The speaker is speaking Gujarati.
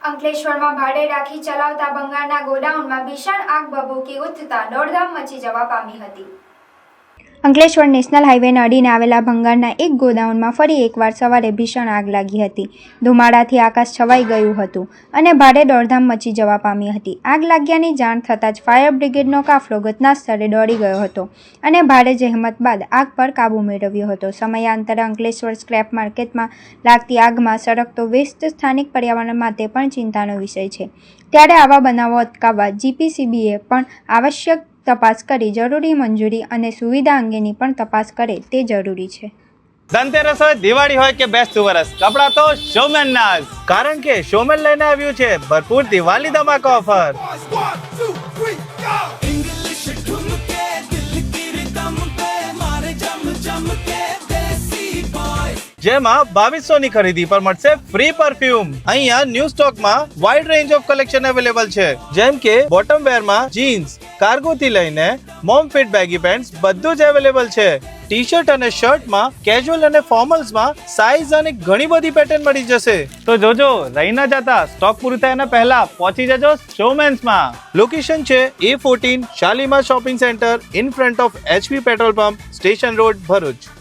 અંકલેશ્વરમાં ભાડે રાખી ચલાવતા ભંગારના ગોડાઉનમાં ભીષણ આગ ભભૂકી ઉઠતા દોડધામ મચી જવા પામી હતી। અંકલેશ્વર નેશનલ હાઈવેને અડીને આવેલા ભંગારના એક ગોડાઉનમાં ફરી એકવાર સવારે ભીષણ આગ લાગી હતી। ધુમાડાથી આકાશ છવાઈ ગયું હતું અને ભારે દોડધામ મચી જવા પામી હતી। આગ લાગ્યાની જાણ થતાં જ ફાયર બ્રિગેડનો કાફલો ઘટના સ્થળે દોડી ગયો હતો અને ભારે જહેમત બાદ આગ પર કાબૂ મેળવ્યો હતો। સમયાંતરે અંકલેશ્વર સ્ક્રેપ માર્કેટમાં લાગતી આગમાં સળગતો વેસ્ટ સ્થાનિક પર્યાવરણ માટે પણ ચિંતાનો વિષય છે, ત્યારે આવા બનાવો અટકાવવા જીપીસીબીએ પણ આવશ્યક તપાસ કરી જરૂરી મંજૂરી અને સુવિધા અંગેની પણ તપાસ કરે તે જરૂરી છે। ધનતેરસ હોય, દિવાળી હોય કે બેસતું વરસ, કપડા તો શોમેન ના જ, કારણ કે શોમેન લઈને આવ્યું છે ભરપૂર દિવાળી ધમાકા ઓફર। જેમાં 2200 ની ખરીદી પર મળશે ફ્રી પરફ્યુમ। અહીંયા ન્યૂ સ્ટોકમાં wide range of collection available છે, જેમ કે બોટમ વેર માં જીન્સ, કાર્ગો થી લઈને મોમ ફિટ બેગી પેન્ટ્સ બધું જ અવેલેબલ છે। ટી શર્ટ અને શર્ટ માં કેઝ્યુઅલ અને ફોર્મલ્સ માં સાઇઝ અને ઘણી બધી પેટર્ન મળી જશે। તો જોજો, રહી ના જતા, સ્ટોક પૂરું થાય એના પહેલા પહોંચી જજો શોમેન્સ માં। લોકેશન છે A14 Shalimar shopping centre in front of HP petrol pump, station road, Bharuch.